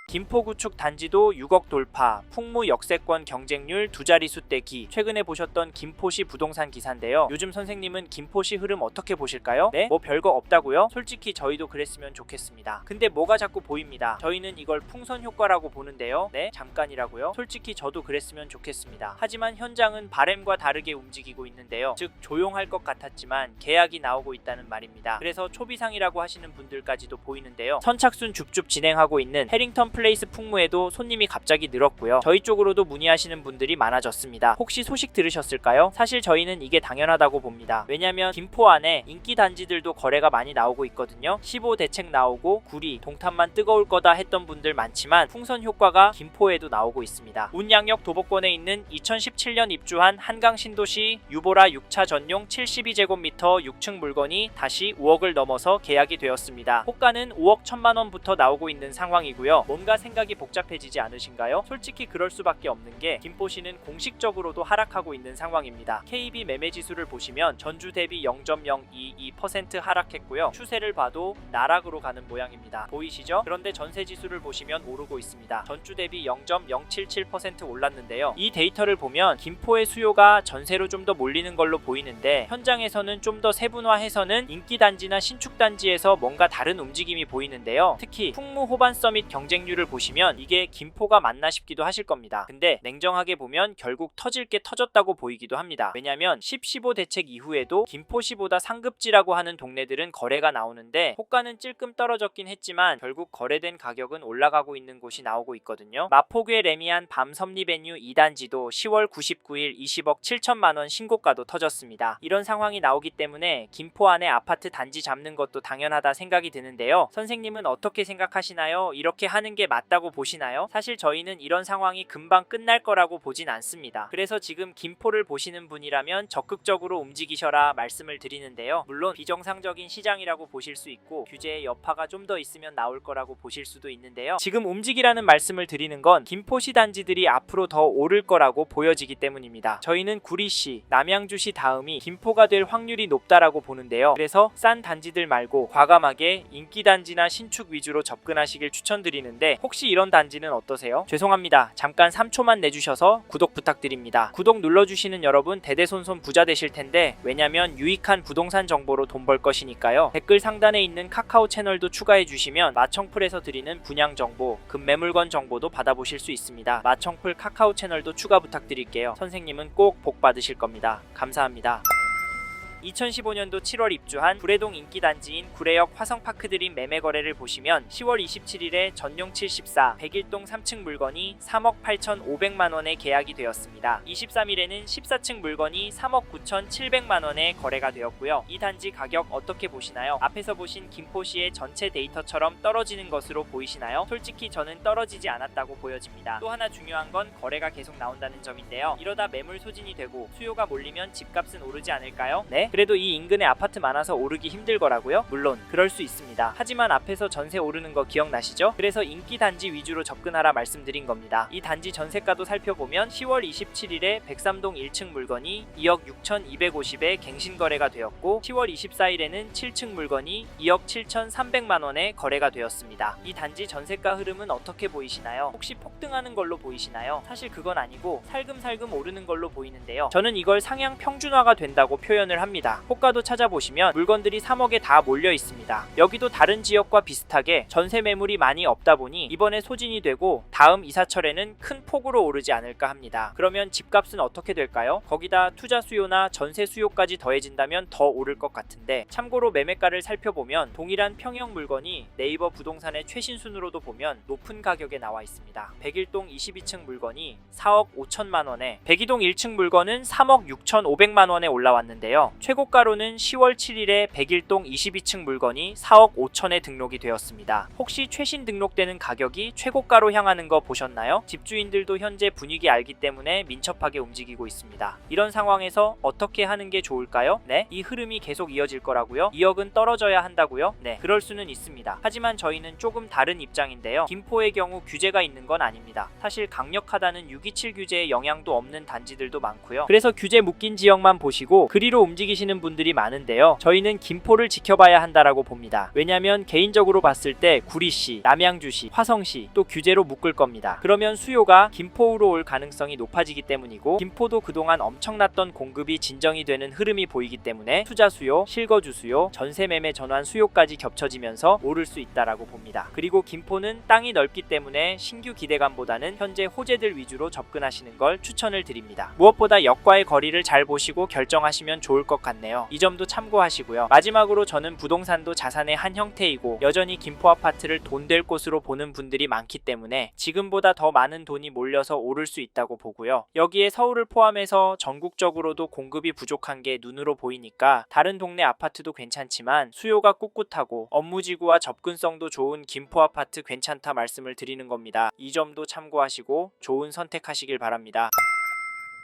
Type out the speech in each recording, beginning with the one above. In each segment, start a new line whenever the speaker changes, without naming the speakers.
김포구축 단지도 6억 돌파, 풍무 역세권 경쟁률 두 자릿수대 기. 최근에 보셨던 김포시 부동산 기사인데요. 요즘 선생님은 김포시 흐름 어떻게 보실까요? 네? 뭐 별거 없다고요? 솔직히 저희도 그랬으면 좋겠습니다. 근데 뭐가 자꾸 보입니다. 저희는 이걸 풍선 효과라고 보는데요. 네? 잠깐이라고요? 솔직히 저도 그랬으면 좋겠습니다. 하지만 현장은 바램과 다르게 움직이고 있는데요. 즉 조용할 것 같았지만 계약이 나오고 있다는 말입니다. 그래서 초비상이라고 하시는 분들까지도 보이는데요. 선착순 줍줍 진행하고 있는 해링턴 플레이스 풍무에도 손님이 갑자기 늘었고요. 저희 쪽으로도 문의하시는 분들이 많아졌습니다. 혹시 소식 들으셨을까요? 사실 저희는 이게 당연하다고 봅니다. 왜냐면 김포 안에 인기 단지들도 거래가 많이 나오고 있거든요. 15 대책 나오고 구리, 동탄만 뜨거울 거다 했던 분들 많지만 풍선 효과가 김포에도 나오고 있습니다. 운양역 도보권에 있는 2017년 입주한 한강 신도시 유보라 6차 전용 72제곱미터 6층 물건이 다시 5억을 넘어서 계약이 되었습니다. 호가는 5억 1천만 원부터 나오고 있는 상황이고요. 뭔가 생각이 복잡해지지 않으신가요? 솔직히 그럴 수밖에 없는 게 김포시는 공식적으로도 하락하고 있는 상황입니다. KB 매매 지수를 보시면 전주 대비 0.022% 하락했고요. 추세를 봐도 나락으로 가는 모양입니다. 보이시죠? 그런데 전세 지수를 보시면 오르고 있습니다. 전주 대비 0.077% 올랐는데요. 이 데이터를 보면 김포의 수요가 전세로 좀 더 몰리는 걸로 보이는데 현장에서는 좀 더 세분화해서는 인기 단지나 신축 단지에서 뭔가 다른 움직임이 보이는데요. 특히 풍무 호반 서밋 경쟁률을 보시면 이게 김포가 맞나 싶기도 하실 겁니다. 근데 냉정하게 보면 결국 터질 게 터졌다고 보이기도 합니다. 왜냐면 10-15 대책 이후에도 김포시보다 상급지라고 하는 동네들은 거래가 나오는데 호가는 찔끔 떨어졌긴 했지만 결국 거래된 가격은 올라가고 있는 곳이 나오고 있거든요. 마포구의 레미안 밤섬리베뉴 2단지도 10월 99일 20억 7천만 원 신고가도 터졌습니다. 이런 상황이 나오기 때문에 김포 안에 아파트 단지 잡는 것도 당연하다 생각이 드는데요. 선생님은 어떻게 생각하시나요? 이렇게 하는 게 맞다고 보시나요? 사실 저희는 이런 상황이 금방 끝날 거라고 보진 않습니다. 그래서 지금 김포를 보시는 분이라면 적극적으로 움직이셔라 말씀을 드리는데요. 물론 비정상적인 시장이라고 보실 수 있고 규제의 여파가 좀 더 있으면 나올 거라고 보실 수도 있는데요. 지금 움직이라는 말씀을 드리는 건 김포시 단지들이 앞으로 더 오를 거라고 보여지기 때문입니다. 저희는 구리시, 남양주시 다음이 김포가 될 확률이 높다라고 보는데요. 그래서 싼 단지들 말고 과감하게 인기 단지나 신축 위주로 접근하시길 추천드리는데 혹시 이런 단지는 어떠세요? 죄송합니다. 잠깐 3초만 내주셔서 구독 부탁드립니다. 구독 눌러주시는 여러분 대대손손 부자 되실 텐데 왜냐면 유익한 부동산 정보로 돈 벌 것이니까요. 댓글 상단에 있는 카카오 채널도 추가해 주시면 마청풀에서 드리는 분양 정보, 급매물건 정보도 받아보실 수 있습니다. 마청풀 카카오 채널도 추가 부탁드릴게요. 선생님은 꼭 복 받으실 겁니다. 감사합니다. 2015년도 7월 입주한 구례동 인기단지인 구례역 화성파크드림 매매 거래를 보시면 10월 27일에 전용 74, 101동 3층 물건이 3억 8,500만원에 계약이 되었습니다. 23일에는 14층 물건이 3억 9,700만원에 거래가 되었고요. 이 단지 가격 어떻게 보시나요? 앞에서 보신 김포시의 전체 데이터처럼 떨어지는 것으로 보이시나요? 솔직히 저는 떨어지지 않았다고 보여집니다. 또 하나 중요한 건 거래가 계속 나온다는 점인데요. 이러다 매물 소진이 되고 수요가 몰리면 집값은 오르지 않을까요? 네? 그래도 이 인근에 아파트 많아서 오르기 힘들 거라고요? 물론 그럴 수 있습니다. 하지만 앞에서 전세 오르는 거 기억나시죠? 그래서 인기 단지 위주로 접근하라 말씀드린 겁니다. 이 단지 전세가도 살펴보면 10월 27일에 103동 1층 물건이 2억 6,250에 갱신 거래가 되었고 10월 24일에는 7층 물건이 2억 7,300만원에 거래가 되었습니다. 이 단지 전세가 흐름은 어떻게 보이시나요? 혹시 폭등하는 걸로 보이시나요? 사실 그건 아니고 살금살금 오르는 걸로 보이는데요. 저는 이걸 상향 평준화가 된다고 표현을 합니다. 호가도 찾아보시면 물건들이 3억에 다 몰려 있습니다. 여기도 다른 지역과 비슷하게 전세 매물이 많이 없다 보니 이번에 소진이 되고 다음 이사철에는 큰 폭으로 오르지 않을까 합니다. 그러면 집값은 어떻게 될까요? 거기다 투자 수요나 전세 수요까지 더해진다면 더 오를 것 같은데 참고로 매매가를 살펴보면 동일한 평형 물건이 네이버 부동산의 최신 순으로도 보면 높은 가격에 나와 있습니다. 101동 22층 물건이 4억 5천만원에 102동 1층 물건은 3억 6,500만원에 올라왔는데요. 최고가로는 10월 7일에 101동 22층 물건이 4억 5천에 등록이 되었습니다. 혹시 최신 등록되는 가격이 최고가로 향하는 거 보셨나요? 집주인들도 현재 분위기 알기 때문에 민첩하게 움직이고 있습니다. 이런 상황에서 어떻게 하는 게 좋을까요? 네? 이 흐름이 계속 이어질 거라고요? 2억은 떨어져야 한다고요? 네, 그럴 수는 있습니다. 하지만 저희는 조금 다른 입장인데요. 김포의 경우 규제가 있는 건 아닙니다. 사실 강력하다는 627 규제의 영향도 없는 단지들도 많고요. 그래서 규제 묶인 지역만 보시고 그리로 움직이시면 느끼시는 분들이 많은데요. 저희는 김포를 지켜봐야 한다라고 봅니다. 왜냐면 개인적으로 봤을 때 구리시, 남양주시, 화성시 또 규제로 묶을 겁니다. 그러면 수요가 김포로 올 가능성이 높아지기 때문이고, 김포도 그동안 엄청났던 공급이 진정이 되는 흐름이 보이기 때문에 투자 수요, 실거주 수요, 전세 매매 전환 수요까지 겹쳐지면서 오를 수 있다라고 봅니다. 그리고 김포는 땅이 넓기 때문에 신규 기대감보다는 현재 호재들 위주로 접근하시는 걸 추천을 드립니다. 무엇보다 역과의 거리를 잘 보시고 결정하시면 좋을 것 같네요. 이 점도 참고하시고요. 마지막으로 저는 부동산도 자산의 한 형태이고 여전히 김포 아파트를 돈 될 곳으로 보는 분들이 많기 때문에 지금보다 더 많은 돈이 몰려서 오를 수 있다고 보고요. 여기에 서울을 포함해서 전국적으로도 공급이 부족한 게 눈으로 보이니까 다른 동네 아파트도 괜찮지만 수요가 꿋꿋하고 업무지구와 접근성도 좋은 김포 아파트 괜찮다 말씀을 드리는 겁니다. 이 점도 참고하시고 좋은 선택하시길 바랍니다.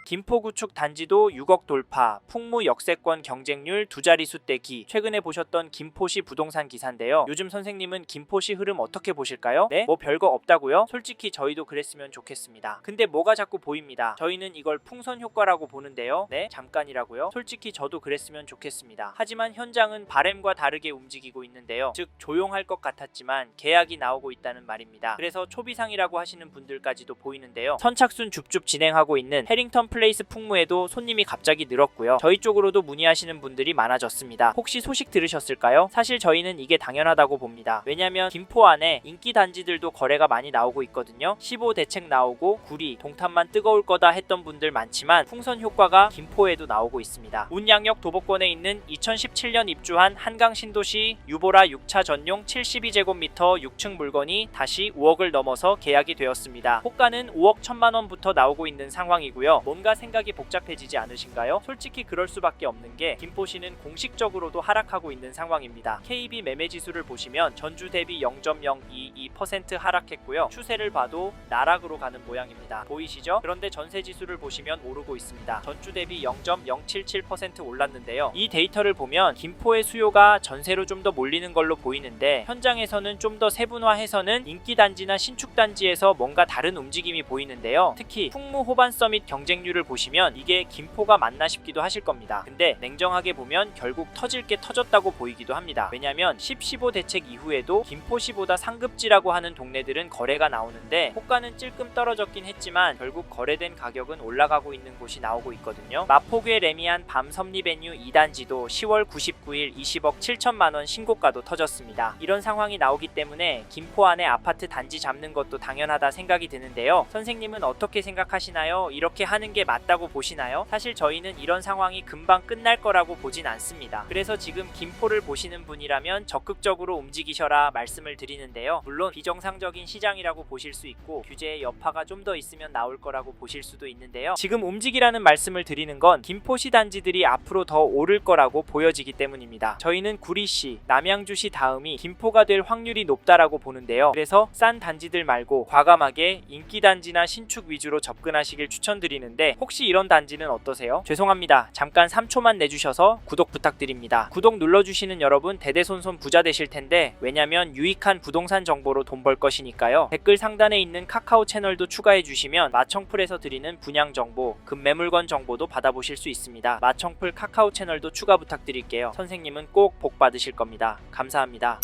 김포구축 단지도 6억 돌파, 풍무 역세권 경쟁률 두 자릿수 떼기. 최근에 보셨던 김포시 부동산 기사인데요. 요즘 선생님은 김포시 흐름 어떻게 보실까요? 네? 뭐 별거 없다고요? 솔직히 저희도 그랬으면 좋겠습니다. 근데 뭐가 자꾸 보입니다. 저희는 이걸 풍선 효과라고 보는데요. 네? 잠깐이라고요? 솔직히 저도 그랬으면 좋겠습니다. 하지만 현장은 바램과 다르게 움직이고 있는데요. 즉 조용할 것 같았지만 계약이 나오고 있다는 말입니다. 그래서 초비상이라고 하시는 분들까지도 보이는데요. 선착순 줍줍 진행하고 있는 해링턴 플레이스 풍무에도 손님이 갑자기 늘었고요. 저희 쪽으로도 문의하시는 분들이 많아졌습니다. 혹시 소식 들으셨을까요? 사실 저희는 이게 당연하다고 봅니다. 왜냐면 김포 안에 인기 단지들도 거래가 많이 나오고 있거든요. 15 대책 나오고 구리, 동탄만 뜨거울 거다 했던 분들 많지만 풍선 효과가 김포에도 나오고 있습니다. 운양역 도보권에 있는 2017년 입주한 한강 신도시 유보라 6차 전용 72제곱미터 6층 물건이 다시 5억을 넘어서 계약이 되었습니다. 호가는 5억 1천만 원부터 나오고 있는 상황이고요. 뭔가 생각이 복잡해지지 않으신가요? 솔직히 그럴 수밖에 없는 게 김포시는 공식적으로도 하락하고 있는 상황입니다. KB 매매 지수를 보시면 전주 대비 0.022% 하락했고요. 추세를 봐도 나락으로 가는 모양입니다. 보이시죠? 그런데 전세 지수를 보시면 오르고 있습니다. 전주 대비 0.077% 올랐는데요. 이 데이터를 보면 김포의 수요가 전세로 좀 더 몰리는 걸로 보이는데 현장에서는 좀 더 세분화해서는 인기 단지나 신축 단지에서 뭔가 다른 움직임이 보이는데요. 특히 풍무 호반 서밋 경쟁률을 보시면 이게 김포가 맞나 싶기도 하실 겁니다. 근데 냉정하게 보면 결국 터질 게 터졌다고 보이기도 합니다. 왜냐면 10-15 대책 이후에도 김포시보다 상급지라고 하는 동네들은 거래가 나오는데 호가는 찔끔 떨어졌긴 했지만 결국 거래된 가격은 올라가고 있는 곳이 나오고 있거든요. 마포구의 레미안 밤섬리베뉴 2단지도 10월 99일 20억 7천만 원 신고가도 터졌습니다. 이런 상황이 나오기 때문에 김포 안에 아파트 단지 잡는 것도 당연하다 생각이 드는데요. 선생님은 어떻게 생각하시나요? 이렇게 하는 게 맞다고 보시나요? 사실 저희는 이런 상황이 금방 끝날 거라고 보진 않습니다. 그래서 지금 김포를 보시는 분이라면 적극적으로 움직이셔라 말씀을 드리는데요. 물론 비정상적인 시장이라고 보실 수 있고 규제의 여파가 좀 더 있으면 나올 거라고 보실 수도 있는데요. 지금 움직이라는 말씀을 드리는 건 김포시 단지들이 앞으로 더 오를 거라고 보여지기 때문입니다. 저희는 구리시, 남양주시 다음이 김포가 될 확률이 높다라고 보는데요. 그래서 싼 단지들 말고 과감하게 인기 단지나 신축 위주로 접근하시길 추천드리는데 혹시 이런 단지는 어떠세요? 죄송합니다. 잠깐 3초만 내주셔서 구독 부탁드립니다. 구독 눌러주시는 여러분 대대손손 부자 되실 텐데 왜냐면 유익한 부동산 정보로 돈 벌 것이니까요. 댓글 상단에 있는 카카오 채널도 추가해 주시면 마청풀에서 드리는 분양 정보, 급매물건 정보도 받아보실 수 있습니다. 마청풀 카카오 채널도 추가 부탁드릴게요. 선생님은 꼭 복 받으실 겁니다. 감사합니다.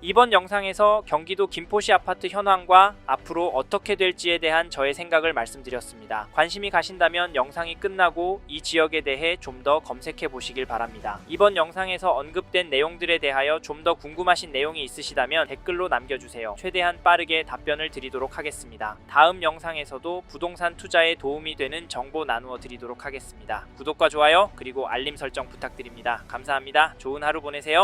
이번 영상에서 경기도 김포시 아파트 현황과 앞으로 어떻게 될지에 대한 저의 생각을 말씀드렸습니다. 관심이 가신다면 영상이 끝나고 이 지역에 대해 좀 더 검색해 보시길 바랍니다. 이번 영상에서 언급된 내용들에 대하여 좀 더 궁금하신 내용이 있으시다면 댓글로 남겨주세요. 최대한 빠르게 답변을 드리도록 하겠습니다. 다음 영상에서도 부동산 투자에 도움이 되는 정보 나누어 드리도록 하겠습니다. 구독과 좋아요 그리고 알림 설정 부탁드립니다. 감사합니다. 좋은 하루 보내세요.